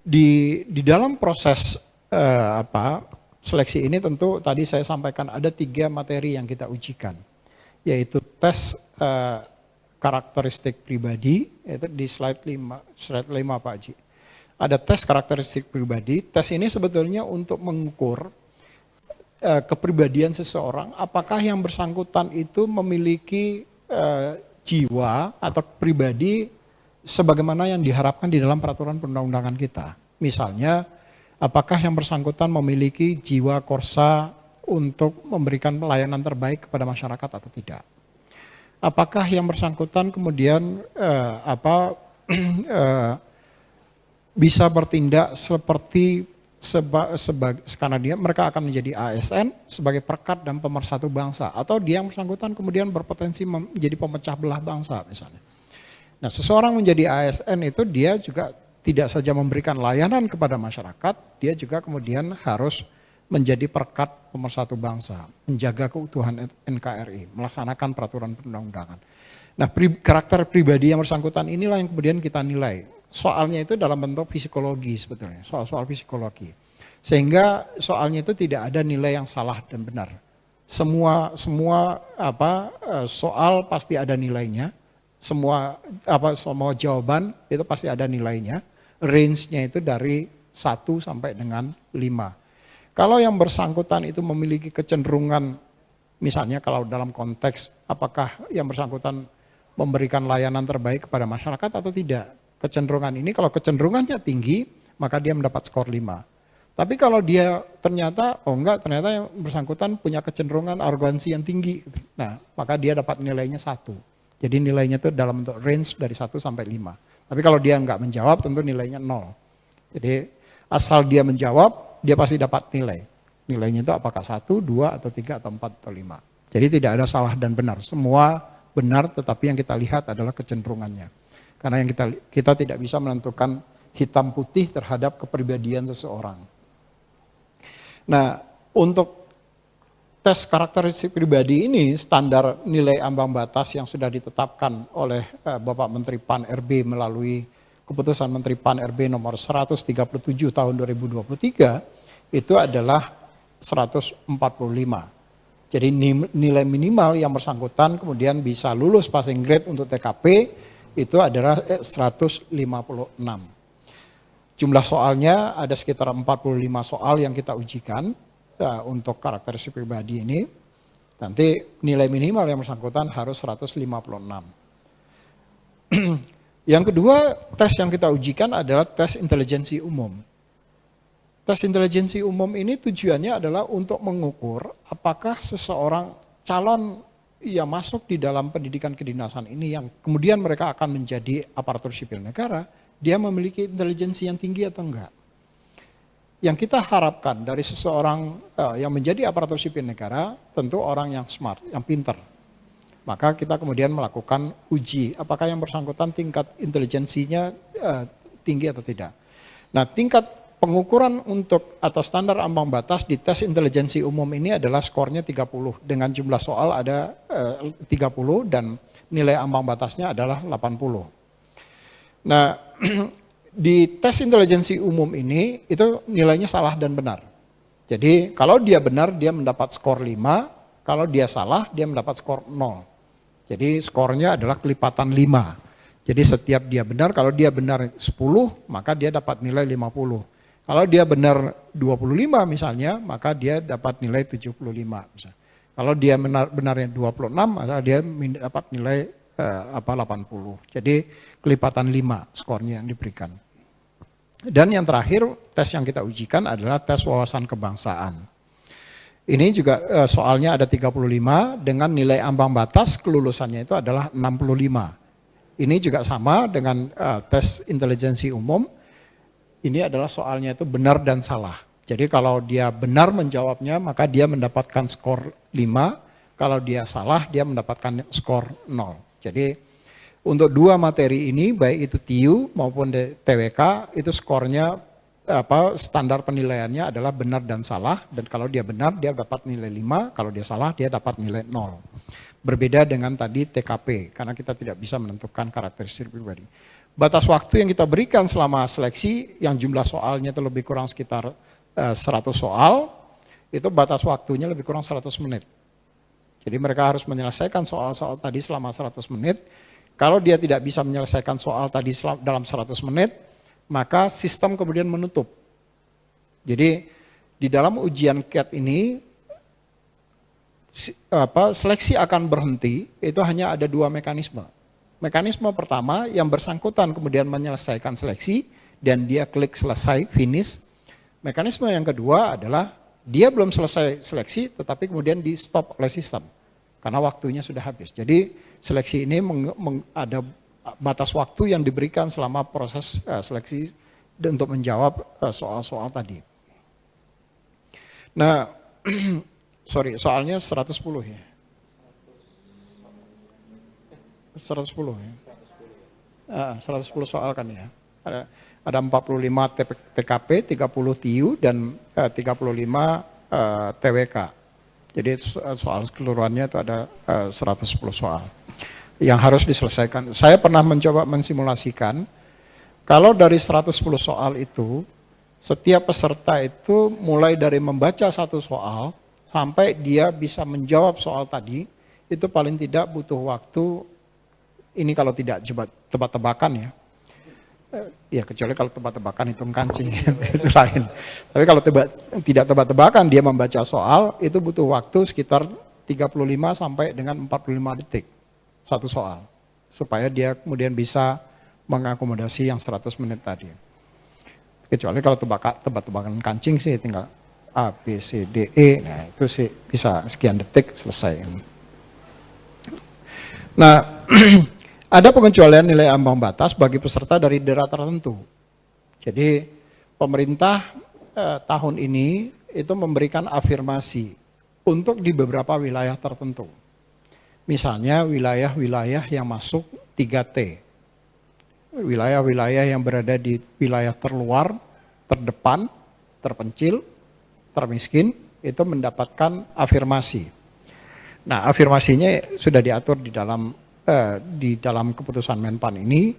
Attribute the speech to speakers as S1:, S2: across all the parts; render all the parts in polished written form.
S1: Di dalam proses seleksi ini tentu tadi saya sampaikan ada 3 materi yang kita ujikan, yaitu tes karakteristik pribadi, yaitu di slide 5 Pak Haji. Ada tes karakteristik pribadi. Tes ini sebetulnya untuk mengukur kepribadian seseorang, apakah yang bersangkutan itu memiliki jiwa atau pribadi sebagaimana yang diharapkan di dalam peraturan perundang-undangan kita. Misalnya, apakah yang bersangkutan memiliki jiwa korsa untuk memberikan pelayanan terbaik kepada masyarakat atau tidak. Apakah yang bersangkutan kemudian bisa bertindak seperti karena mereka akan menjadi ASN sebagai perekat dan pemersatu bangsa, atau dia yang bersangkutan kemudian berpotensi menjadi pemecah belah bangsa misalnya. Nah, seseorang menjadi ASN itu dia juga tidak saja memberikan layanan kepada masyarakat, dia juga kemudian harus menjadi perekat pemersatu bangsa, menjaga keutuhan NKRI, melaksanakan peraturan perundang-undangan. Nah, karakter pribadi yang bersangkutan inilah yang kemudian kita nilai. Soalnya itu dalam bentuk psikologi sebetulnya, soal psikologi. Sehingga soalnya itu tidak ada nilai yang salah dan benar. Semua soal pasti ada nilainya. Semua jawaban itu pasti ada nilainya. Range-nya itu dari 1 sampai dengan 5. Kalau yang bersangkutan itu memiliki kecenderungan, misalnya kalau dalam konteks apakah yang bersangkutan memberikan layanan terbaik kepada masyarakat atau tidak. Kecenderungan ini kalau kecenderungannya tinggi, maka dia mendapat skor 5. Tapi kalau dia ternyata yang bersangkutan punya kecenderungan arogansi yang tinggi, nah maka dia dapat nilainya 1. Jadi nilainya itu dalam bentuk range dari 1 sampai 5. Tapi kalau dia nggak menjawab tentu nilainya 0. Jadi asal dia menjawab, dia pasti dapat nilai. Nilainya itu apakah 1, 2, atau 3, atau 4, atau 5. Jadi tidak ada salah dan benar. Semua benar, tetapi yang kita lihat adalah kecenderungannya. Karena yang kita tidak bisa menentukan hitam putih terhadap kepribadian seseorang. Nah, untuk tes karakteristik pribadi ini, standar nilai ambang batas yang sudah ditetapkan oleh Bapak Menteri PAN RB melalui keputusan Menteri PAN RB nomor 137 tahun 2023, itu adalah 145. Jadi nilai minimal yang bersangkutan kemudian bisa lulus passing grade untuk TKP, itu adalah 156. Jumlah soalnya ada sekitar 45 soal yang kita ujikan untuk karakteristik pribadi ini. Nanti nilai minimal yang bersangkutan harus 156. Yang kedua, tes yang kita ujikan adalah tes intelijensi umum. Tes intelijensi umum ini tujuannya adalah untuk mengukur apakah seseorang calon yang masuk di dalam pendidikan kedinasan ini yang kemudian mereka akan menjadi aparatur sipil negara, dia memiliki intelijensi yang tinggi atau enggak. Yang kita harapkan dari seseorang yang menjadi aparatur sipil negara, tentu orang yang smart, yang pintar. Maka kita kemudian melakukan uji, apakah yang bersangkutan tingkat intelijensinya tinggi atau tidak. Nah, tingkat pengukuran untuk atau standar ambang batas di tes intelijensi umum ini adalah skornya 30. Dengan jumlah soal ada 30 dan nilai ambang batasnya adalah 80. Nah, di tes intelijensi umum ini itu nilainya salah dan benar. Jadi kalau dia benar dia mendapat skor 5, kalau dia salah dia mendapat skor 0. Jadi skornya adalah kelipatan 5. Jadi setiap dia benar, kalau dia benar 10 maka dia dapat nilai 50. Kalau dia benar 25 misalnya, maka dia dapat nilai 75 misalnya. Kalau dia benarnya 26, maka dia dapat nilai 80. Jadi kelipatan 5 skornya yang diberikan. Dan yang terakhir, tes yang kita ujikan adalah tes wawasan kebangsaan. Ini juga soalnya ada 35 dengan nilai ambang batas kelulusannya itu adalah 65. Ini juga sama dengan tes intelijensi umum. Ini adalah soalnya itu benar dan salah. Jadi kalau dia benar menjawabnya maka dia mendapatkan skor 5. Kalau dia salah dia mendapatkan skor 0. Jadi untuk 2 materi ini baik itu TIU maupun TWK itu skornya standar penilaiannya adalah benar dan salah. Dan kalau dia benar dia dapat nilai 5. Kalau dia salah dia dapat nilai 0. Berbeda dengan tadi TKP karena kita tidak bisa menentukan karakteristik pribadi. batas waktu yang kita berikan selama seleksi yang jumlah soalnya itu lebih kurang sekitar 100 soal, itu batas waktunya lebih kurang 100 menit. Jadi mereka harus menyelesaikan soal-soal tadi selama 100 menit. Kalau dia tidak bisa menyelesaikan soal tadi dalam 100 menit, maka sistem kemudian menutup. Jadi di dalam ujian CAT ini, seleksi akan berhenti, itu hanya ada 2 mekanisme. Mekanisme pertama, yang bersangkutan kemudian menyelesaikan seleksi, dan dia klik selesai, finish. Mekanisme yang kedua adalah, dia belum selesai seleksi, tetapi kemudian di stop oleh sistem. Karena waktunya sudah habis. Jadi seleksi ini ada batas waktu yang diberikan selama proses seleksi untuk menjawab soal-soal tadi. Nah, sorry, soalnya 110 ya. 110 ya. 110 soal kan ya. Ada 45 TKP, 30 TIU, dan 35 TWK. Jadi soal keseluruhannya itu ada 110 soal yang harus diselesaikan. Saya pernah mencoba mensimulasikan, kalau dari 110 soal itu, setiap peserta itu mulai dari membaca satu soal, sampai dia bisa menjawab soal tadi, itu paling tidak butuh waktu. Ini kalau tidak coba tebak-tebakan ya. Ya kecuali kalau tebak-tebakan hitung kancing, itu lain. Tapi kalau tidak tebak-tebakan, dia membaca soal, itu butuh waktu sekitar 35 sampai dengan 45 detik. Satu soal. Supaya dia kemudian bisa mengakomodasi yang 100 menit tadi. Kecuali kalau tebak-tebakan kancing sih tinggal A, B, C, D, E. Nah itu sih bisa sekian detik selesai. Nah, ada pengecualian nilai ambang batas bagi peserta dari daerah tertentu. Jadi pemerintah tahun ini itu memberikan afirmasi untuk di beberapa wilayah tertentu. Misalnya wilayah-wilayah yang masuk 3T. Wilayah-wilayah yang berada di wilayah terluar, terdepan, terpencil, termiskin, itu mendapatkan afirmasi. Nah, afirmasinya sudah diatur di dalam keputusan Menpan ini,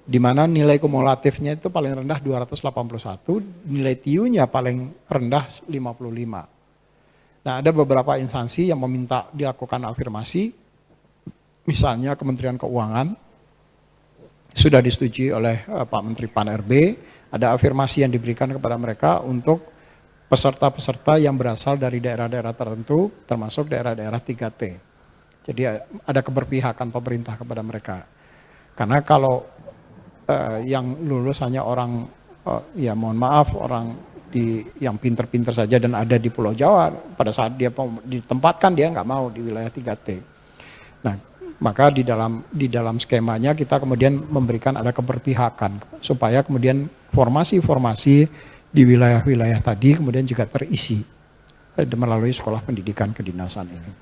S1: di mana nilai kumulatifnya itu paling rendah 281, nilai TIU-nya paling rendah 55. Nah, ada beberapa instansi yang meminta dilakukan afirmasi, misalnya Kementerian Keuangan, sudah disetujui oleh Pak Menteri Pan-RB, ada afirmasi yang diberikan kepada mereka untuk peserta-peserta yang berasal dari daerah-daerah tertentu, termasuk daerah-daerah 3T. Jadi ada keberpihakan pemerintah kepada mereka. Karena kalau yang lulus hanya orang, ya mohon maaf, orang yang pinter-pinter saja dan ada di Pulau Jawa, pada saat dia ditempatkan dia nggak mau di wilayah 3T. Nah, maka di dalam skemanya kita kemudian memberikan ada keberpihakan supaya kemudian formasi-formasi di wilayah-wilayah tadi kemudian juga terisi melalui sekolah pendidikan kedinasan ini.